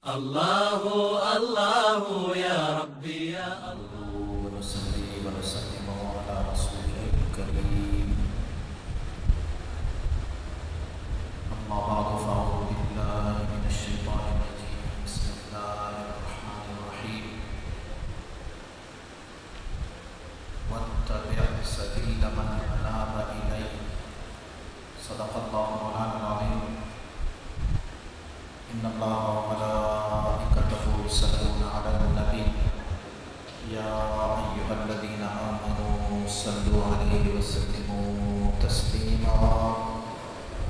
الله الله يا ربي يا الله. ونصلي ونسلم على رسوله الكريم. أما بعد فأعوذ بالله من الشيطان الرجيم. بسم الله الرحمن الرحيم. واتبع سبيل من أناب إلي. صدق الله مولانا العظيم. إن الله وملائكته يصلون على النبي يا أيها الذين آمنوا صلوا عليه وسلموا تسليما.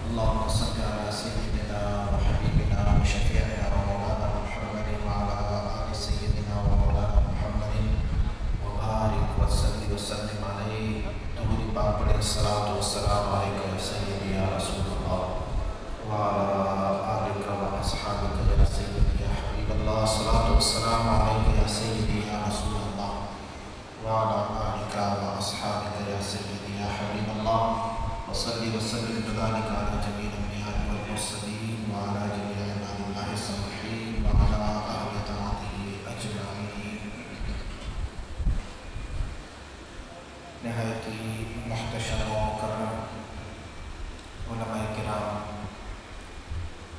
اللهم صل على سيدنا وحبيبنا وشفيعنا ومولانا محمد وعلى آل سيدنا ومولانا محمد وبارك وسلم عليه. درود پاک پڑھیں. الصلاۃ والسلام علیک یا سیدی یا رسول اللہ وعلى آلك وأصحابك يا سيدي يا حبيب الله. الصلاة والسلام عليك يا سيدي يا رسول الله وعلى آلك وأصحابك يا سيدي يا حبيب الله. وصل وسلم بذلك على جميع الأنبياء والمرسلين وعلى جميع عباد الله الصالحين وعلى أهل طاعته أجمعين. نہایت محتشم و مکرم علماء کرام،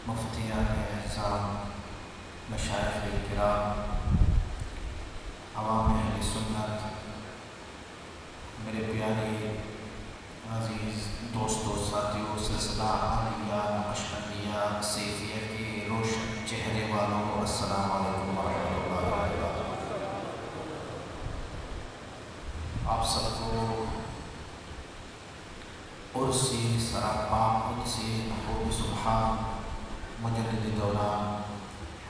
مفتیان اعظام، مشائخ کرام، عوام اہل سنت، میرے پیارے عزیز دوستو ساتھیوں، سلسلہ عالیہ نقشبندیہ سیفیہ کے روشن چہرے والوں، السلام علیکم ورحمۃ اللہ وبرکاتہ. آپ سب کو عرصی سراپا قدسی محبوب سبحان مجدد دوران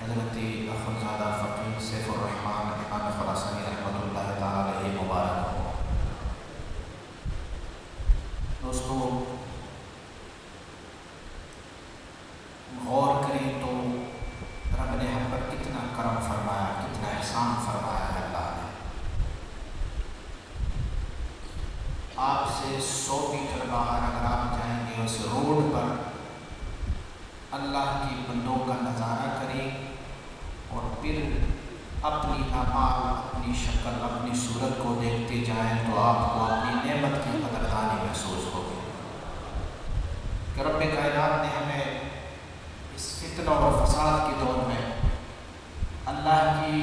حضرت اخوندزادہ فقیر سیف الرحمن امام خراسانی رحمۃ اللہ تعالی علیہ مبارک ہو. دوستو غور کریں تو رب نے ہم پر کتنا کرم فرمایا، کتنا احسان فرمایا ہے اللہ نے. آپ سے 100 میٹر باہر اگر آپ جائیں گے اس روڈ پر اللہ کی بندوں کا نظارہ کریں اور پھر اپنی اعمال، اپنی شکل، اپنی صورت کو دیکھتے جائیں تو آپ کو اپنی نعمت کی قدردانی محسوس ہوگی کہ رب کائنات نے ہمیں اس فتنہ اور فساد کے دور میں اللہ کی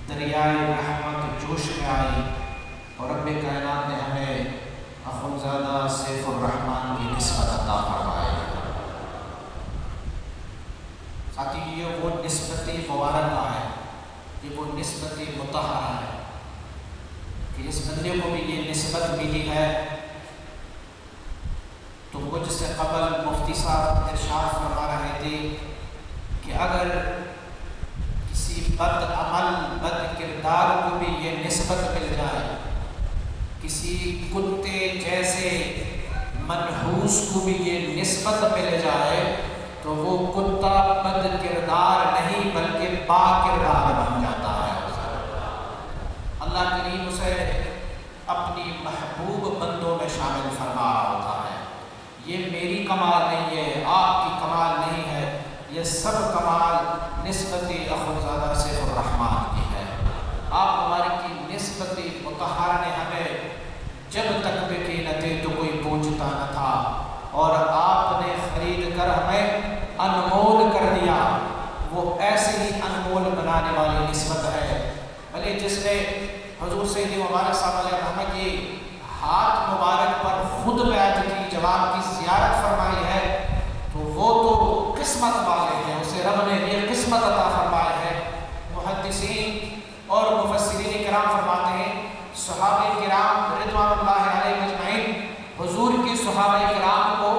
دریائے رحمت جوش میں آئی اور رب کائنات نے ہمیں اخوندزادہ سیف الرحمن کی نسبت عطا فرمائی. ساتھی یہ وہ نسبت مبارکہ ہے، یہ وہ نسبت مطہرہ ہے کہ اس بندے کو بھی یہ نسبت ملی ہے. تو مجھ سے قبل مفتی صاحب ارشاد فرما رہے تھے کہ اگر کسی بد عمل، بد کردار کو بھی یہ نسبت مل جائے، کسی کتے جیسے منحوس کو بھی یہ نسبت مل جائے تو وہ کتا بد کردار نہیں بلکہ با کردار بن جاتا ہے. اللہ کریم اسے اپنی محبوب بندوں میں شامل فرما رہا ہوتا ہے. یہ میری کمال نہیں ہے، آپ کی کمال نہیں ہے، یہ سب کمال نسبت اخوندزادہ سیف الرحمن کی ہے. آپ ہماری کی نسبت مطہر نے ہمیں جب تک بکے نہ تھے تو کوئی پوچھتا نہ تھا اور آپ نے خرید کر ہمیں انمول کر دیا. وہ ایسے ہی انمول بنانے والی نسبت ہے. بھلے جس نے حضور سید مبارک صاحب علیہ رحمہ کی ہاتھ مبارک پر خود بیعت کی، جب آپ کی زیارت فرمائی ہے تو وہ تو قسمت والے ہیں، اسے رب نے یہ قسمت عطا فرمائی ہے. محدثین اور مفسرین کرام فرماتے ہیں صحابہ کرام رضوان اللہ علیہ اجمعین، حضور کی صحابہ کرام کو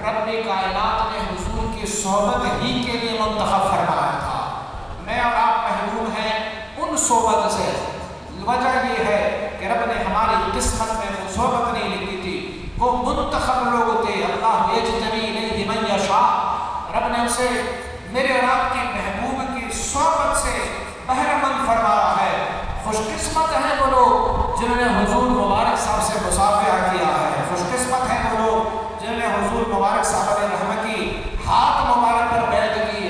رب کائنات نے حضور کی صحبت ہی کے لیے منتخب فرمایا تھا. میں اور آپ محروم ہیں ان صحبت سے. وجہ یہ ہے کہ رب نے ہماری قسمت میں وہ صحبت نہیں لکھی تھی. وہ منتخب لوگ تھے. اللہ یجتبی الیہ من یشاء. رب نے اسے میرے اور آپ کی محبوب کی صحبت سے بہرمند فرما رہا ہے. خوش قسمت ہیں وہ لوگ جنہوں نے حضور مبارک صاحب سے مصافحہ کیا ہے. خوش قسمت ہیں وہ لوگ جنہوں نے حضور مبارک صاحب علیہ رحمہ کی ہاتھ مبارک پر بیعت کی،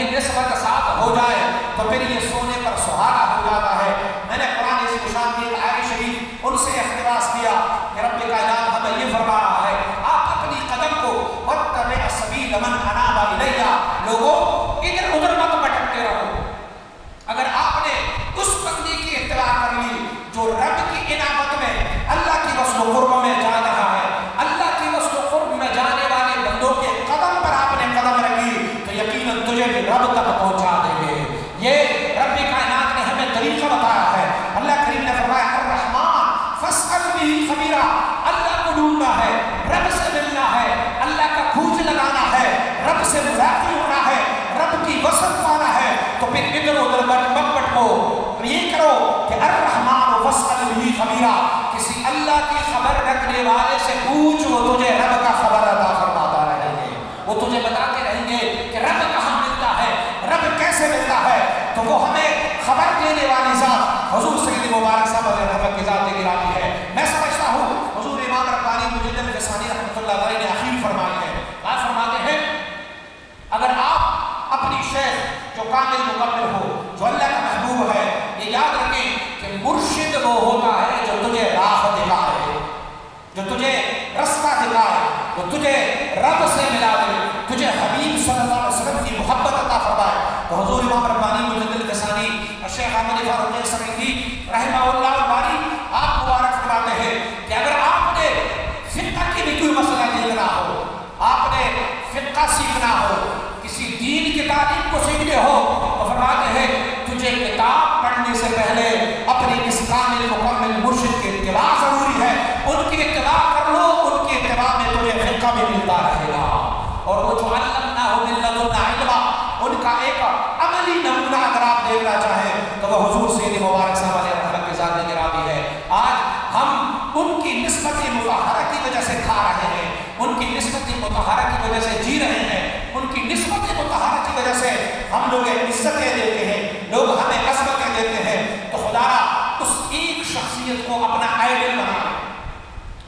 یہ نسبت ساتھ ہو جائے تو پھر یہ سونے پر سہارا ہو جاتا ہے۔ میں نے قرآن عظیم شان کی آیت شریف ان سے اقتباس کیا کہ رب کائنات ہمیں یہ فرما رہا ہے آپ اپنی قدم کو واتبع سبیل من اناب الیہ، لوگوں ادھر ادھر مت بھٹکتے رہو۔ اگر آپ نے اس بندے کی اتباع کر لی جو رب کی انابت میں اللہ کی وصل و قرب میں جا رہا ہے، اللہ کی وصل و قرب میں جانے والے بندوں کے قدم پر آپ نے قدم رکھی تو یقیناً تجھے بھی رب تک پہنچا دیں گے۔ یہ رب کائنات نے ہمیں طریقہ بتایا ہے۔ اللہ کریم نے فرمایا الرحمن فاسأل به خبیرا، اللہ کو ڈھونڈنا ہے، رب سے ملنا ہے، اللہ کا کھوج لگانا ہے، رب سے ملاقات ہونا ہے، رب کی وصل پانا ہے، تو پھر ادھر ادھر مت بھٹکو، یہ کرو کہ الرحمن فاسأل به خبیرا، کسی اللہ کی خبر رکھنے والے سے پوچھ، وہ تجھے رب کا خبر عطا فرماتا رہے گے، وہ تجھے بتاتے رہیں گے کہ رب کہاں ملتا ہے، رب کیسے ملتا ہے۔ تو وہ ہمیں خبر دینے والی ذات حضور سید مبارک صاحب علیہ رحمت کی ذات گرامی ہے۔ میں سمجھتا ہوں حضور امام ربانی مجد الفسانی رحمۃ اللہ علیہ نے اخیر فرمائی ہے، آپ فرماتے ہیں اگر آپ اپنی شیخ جو کامل مکمل ہو، جو اللہ کا محبوب ہے، یہ یاد رکھیں کہ مرشد وہ ہوتا ہے جو تجھے راہ دکھائے، جو تجھے رستہ دکھائے، وہ تجھے رب سے ملا دے، تجھے حبیب صلی اللہ علیہ وسلم کی محبت عطا فرمائے۔ تو حضور امام ربانی مجد الفسانی الشیخ احمد فاروق سرنگی رحمہ اللہ الباری آپ مبارک فرماتے ہیں کہ اگر آپ نے فقہ کی بھی کوئی مسئلہ دیکھنا ہو، آپ نے فقہ سیکھنا ہو، کسی دین کی تعلیم کو سیکھنے ہو، تو فرماتے ہیں تجھے کتاب پڑھنے سے پہلے اپنے اس کامل مکمل مرشد کی اتباع ضروری ہے۔ ان کی اتباع کر لو، ان کی اتباع میں تجھے فقہ بھی ملتا رہے گا۔ اور وہ جو علمناہ من لدنا علما، ان کا ایک عملی نمونہ اگر آپ دیکھنا چاہیں تو وہ حضور سید مبارک صاحب علیہ رحمت کے ذات گرامی ہے۔ آج ہم ان کی نسبت مطہرہ کی وجہ سے کھا رہے ہیں، ان کی نسبت مطہرہ کی وجہ سے جی رہے ہیں، ان کی نسبت مطہرہ کی وجہ سے ہم لوگ عزتیں دیتے ہیں، لوگ ہمیں عظمتیں دیتے ہیں۔ تو خدا را اس ایک شخصیت کو اپنا آئیڈل بنا لیں،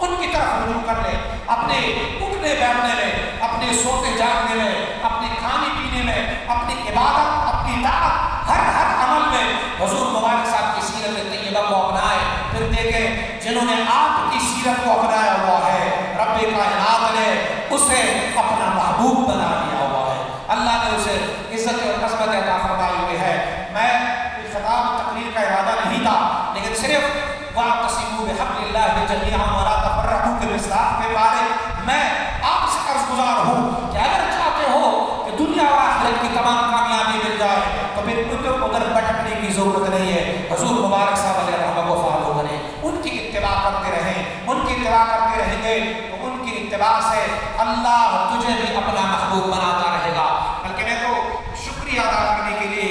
ان کی طرف رجوع کر لیں، اپنے اٹھنے بیٹھنے میں، اپنے سوتے جاگنے میں، اپنے کھانے پینے میں، اپنی عبادت، اپنی طاعت، ہر عمل میں حضور مبارک صاحب کی سیرت طیبہ کو اپنائیں۔ پھر دیکھیں جنہوں نے آپ کی سیرت کو اپنایا ہوا ہے، رب کائنات نے اسے اپنا محبوب بنا دیا ہوا ہے، اللہ نے اسے عزت اور عظمت عطا فرمائی ہوئی ہے۔ میں خطاب تقریر کا ارادہ نہیں تھا، لیکن صرف وَاعْتَصِمُوا بِحَبْلِ اللَّهِ جَمِيعًا وَلَا تَفَرَّقُوا کے مصداق کے بارے میں آپ سے عرض گزار ہوں کہ اگر چاہتے ہو کہ دنیا اور آخرت کی تمام کامیابی مل جائے تو پھر ادھر ادھر بھٹکنے کی ضرورت نہیں ہے، حضور مبارک صاحب علیہ رحمت کو فالو کریں، ان کی اتباع کرتے رہیں، ان کی اتباع کرتے رہیں گے تو ان کی اتباع سے اللہ تجھے بھی اپنا محبوب بناتا رہے گا۔ بلکہ میں تو شکریہ ادا کرنے کے لیے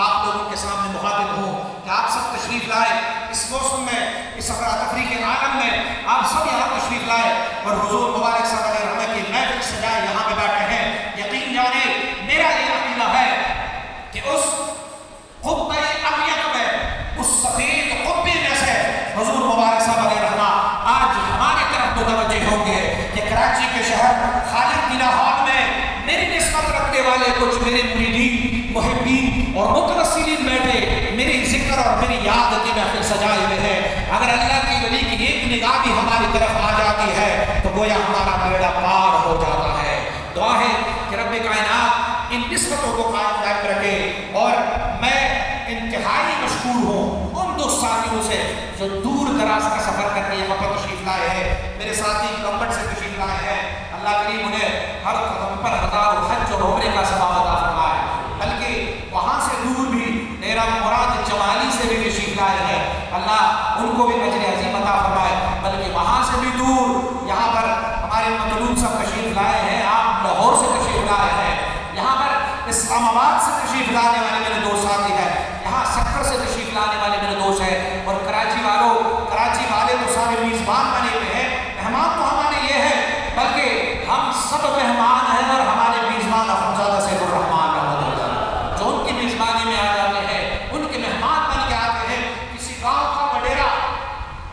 آپ لوگوں کے سامنے مخاطب ہوں کہ آپ سب تشریف لائے اس موسم میں، اس افراتفری کے عالم میں آپ سب یہاں تشریف لائے اور حضور مبارک صلی اللہ علیہ وسلم کی محفل سجائے یہاں پہ بیٹھے ہیں۔ یقین جانے میرا یہ عقیدہ ہے کہ اس قبہ ابیض میں، اس سفید قبے میں سے حضور مبارک صاحب علیہ رحمہ آج ہماری طرف متوجہ ہوں گے کہ کراچی کے شہر خالد دینہ ہال میں میری نسبت رکھنے والے کچھ میرے مریدین، محبین اور متوسلین بیٹھے میری ذکر اور میری یاد کی محفل سجائے ہوئے ہیں۔ اگر اللہ کی ولی کی ایک نگاہ بھی ہماری طرف آ جاتی ہے تو گویا ہمارا بیڑا پار ہو جاتا ہے۔ دعا ہے کہ رب کائنات ان نسبتوں کو قائم دائم رکھے، اور میں انتہائی مشکور ہوں ان دو ساتھیوں سے جو دور دراز کا سفر کر کے یہاں پر تشریف لائے ہیں۔ میرے ساتھی کمبٹ سے تشریف لائے ہیں، اللہ کریم انہیں ہر قدم پر ہزار حج اور عمرے کا ثواب عطا فرمائے، بلکہ وہاں سے دور بھی میرا مراد جمالی سے بھی تشریف لائے ہیں، اللہ ان کو بھی اجر عظیم عطا فرمائے، بلکہ وہاں سے بھی دور یہاں پر ہمارے مطلوب سب تشریف لائے ہیں، آپ لاہور سے تشریف لائے ہیں، یہاں پر اسلام آباد سے تشریف لانے والے میرے دوست ساتھی ہیں، یہاں سکر سے تشریف لانے والے میرے دوست ہیں، اور کراچی والے تو سارے میزبان بنے ہوئے ہیں۔ مہمان تو ہمارے یہ ہے، بلکہ ہم سب مہمان ہیں اور ہمارے میزبان اخوندزادہ سیف الرحمان رحمۃ اللہ جو ان کی میزبانی میں آ جاتے ہیں، ان کے مہمان بن کے آتے ہیں۔ کسی گاؤں کا وڈیرا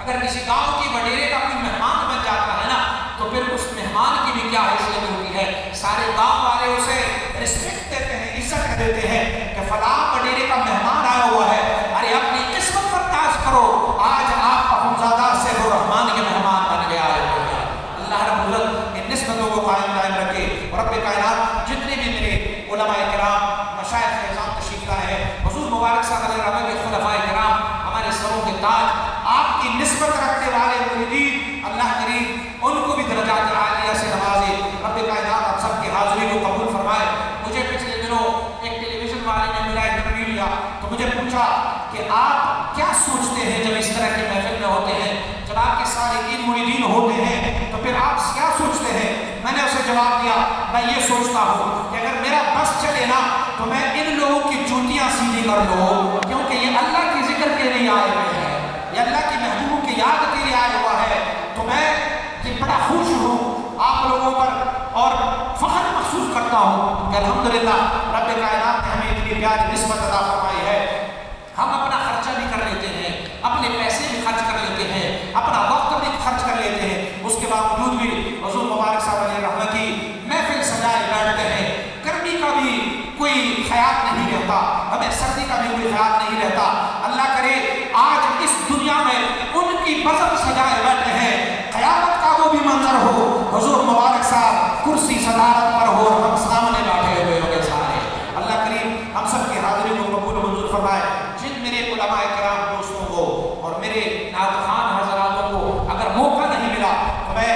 اگر کسی گاؤں کی وڈیرے کا کوئی مہمان بن جاتا ہے نا تو پھر اس مہمان کی بھی کیا حیثیت ہوتی ہے، سارے گاؤں والے اسے رسپیکٹ دیتے ہیں، عزت کہہ دیتے ہیں کہ فلاں بڈیرے کا مہمان آیا ہوا ہے، ارے اپنی قسمت پر تاج کرو، آج آپ اخونزادہ سیف الرحمان کے مہمان بن گیا ہے۔ اللہ رب العزت ان نسبتوں کو قائم دائم رکھے۔ اور رب کائنات جتنے بھی میرے علماء کرام مشائخ اعظام تشریف لائے ہیں، حضور مبارک صاحب علیہ رحمہ کے خلفائے کرام ہمارے سروں کے تاج، آپ کی نسبت رکھنے والے مریدین، اللہ کریم ان کو بھی درجات عالیہ سے نوازے۔ رب کائنات آپ سب کی حاضری کو قبول فرمائے۔ مجھے پچھلے دنوں ایک ٹیلی ویژن والے نے میرا انٹرویو لیا تو مجھے پوچھا کہ آپ کیا سوچتے ہیں جب اس طرح کے محفل میں ہوتے ہیں، جب آپ کے سالکین مریدین ہوتے ہیں تو پھر آپ کیا سوچتے ہیں؟ میں نے اسے جواب دیا، میں یہ سوچتا ہوں کہ اگر میرا بس چلے نا تو میں ان لوگوں کی جوتیاں سیدھی کر لوں، کیونکہ یہ اللہ کی ذکر کے لیے آئے ہوئے ہیں، یہ اللہ کی محبوبوں کی یاد کے لیے آیا ہوا ہے، تو میں بڑا خوش ہوں آپ لوگوں پر اور فخر محسوس کرتا ہوں کہ الحمدللہ رب کائنات نے ہمیں اتنی پیاری نسبت عطا فرمائی ہے۔ ہم اپنا خرچہ بھی کر لیتے ہیں، اپنے پیسے بھی خرچ کر لیتے ہیں، اپنا وقت بھی خرچ کر لیتے ہیں، اس کے باوجود بھی حضور مبارک صاحب علیہ رحمہ کی محفل سجائے بیٹھتے ہیں، گرمی کا بھی کوئی خیال نہیں رہتا، ہمیں سردی کا بھی کوئی خیال نہیں رہتا۔ اللہ کرے آج اس دنیا میں ان کی بزم سجائے بیٹھے ہیں، قیامت کا وہ بھی منظر ہو، حضور مبارک صاحب کرسی صدارت پر ہو، ہم سامنے بیٹھے ہوئے ہوں گے سارے۔ اللہ کریم ہم سب کی حاضری کو قبول منظور فرمائے۔ جن میرے علماء کرام دوستوں کو اور میرے نعت خوان حضراتوں کو اگر موقع نہیں ملا تو میں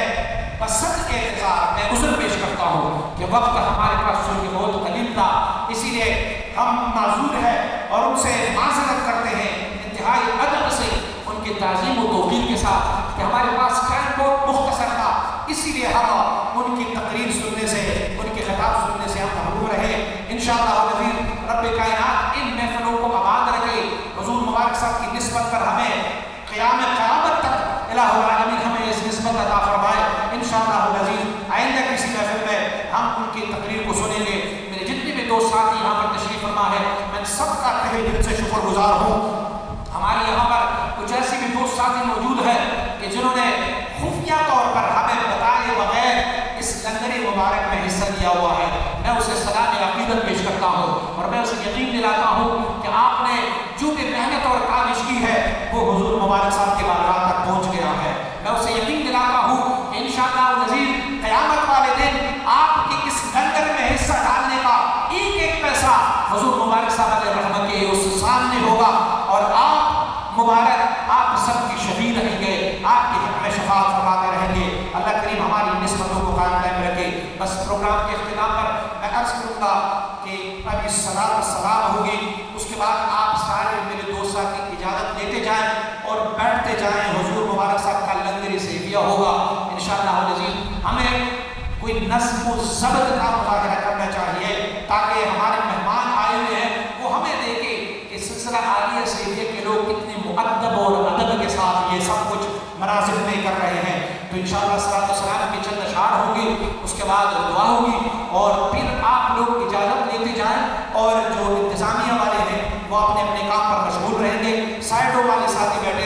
بصدق اعتذار میں عذر پیش کرتا ہوں کہ وقت ہمارے پاس چونکہ بہت قلیل تھا، اسی لیے ہم معذور ہیں اور ان سے معذرت کرتے ہیں انتہائی ادب سے، ان کی تعظیم و توقیر کے ساتھ کہ ہمارے پاس ٹائم بہت مختصر تھا، اسی لیے ہم ان کی تقریر سننے سے، ان کے خطاب سننے سے ہم محروم رہے۔ انشاءاللہ العزیز رب کائنات ان محفلوں کو آباد رکھے، حضور مبارک صاحب کی نسبت پر ہمیں قیامت تک الہ العالمین ہمیں اس نسبت عطا فرمائے۔ انشاءاللہ العزیز آئندہ کسی محفل میں ہم ان کی تقریر کو سنیں گے۔ میرے جتنے بھی دوست ساتھی یہاں پر تشریف فرما ہے، میں سب کا تہہ دل سے شکر گزار ہوں۔ ہمارے یہاں پر کچھ ایسے بھی دوست ساتھی موجود ہیں کہ جنہوں نے خفیہ طور پر ہمیں بتائے بغیر اس لنگر مبارک میں حصہ لیا ہوا ہے، میں اسے سلام عقیدت پیش کرتا ہوں اور میں اسے یقین دلاتا ہوں کہ آپ نے جو بھی محنت اور کاوش کی ہے وہ حضور مبارک صاحب کے بارگاہ تک پہنچ گیا ہے۔ میں اسے یقین دلاتا ہوں کہ انشاءاللہ العزیز قیامت والے دن آپ کی اس لنگر میں حصہ ڈالنے کا ایک ایک پیسہ حضور مبارک صاحب علیہ رحمہ کے اس سامنے ہوگا اور آپ مبارک آپ سب کی شفیع رہیں گے، آپ کی حق میں شفاعت فرماتے رہیں گے۔ اللہ کریم ہماری نسبتوں کو قائم دائم رکھے۔ بس پروگرام کے اختتام پر میں عرض کروں گا کہ ابھی صلاۃ السلام ہوگی، اس کے بعد آپ سارے میرے دوست ساتھی اجازت لیتے جائیں اور بیٹھتے جائیں، حضور مبارک صاحب کا لنگر سیفیہ ہوگا انشاءاللہ العزیز۔ ہمیں کوئی نظم و ضبط کا مظاہرہ کرنا چاہیے تاکہ ہمارے مہمان آئے ہوئے ہیں وہ ہمیں دیکھے کہ سلسلہ عالیہ سیفیہ کے لوگ کتنے مؤدب اور ادب کے ساتھ یہ سب کچھ مناظر میں کر رہے ہیں۔ تو انشاءاللہ صلاۃ والسلام کے چند اشعار ہوں گے، اس کے بعد دعا ہوگی اور پھر آپ لوگ اجازت لیتے جائیں اور جو انتظامیہ والے ہیں وہ اپنے اپنے کام پر مشغول رہیں گے، سائڈوں والے ساتھی بیٹھے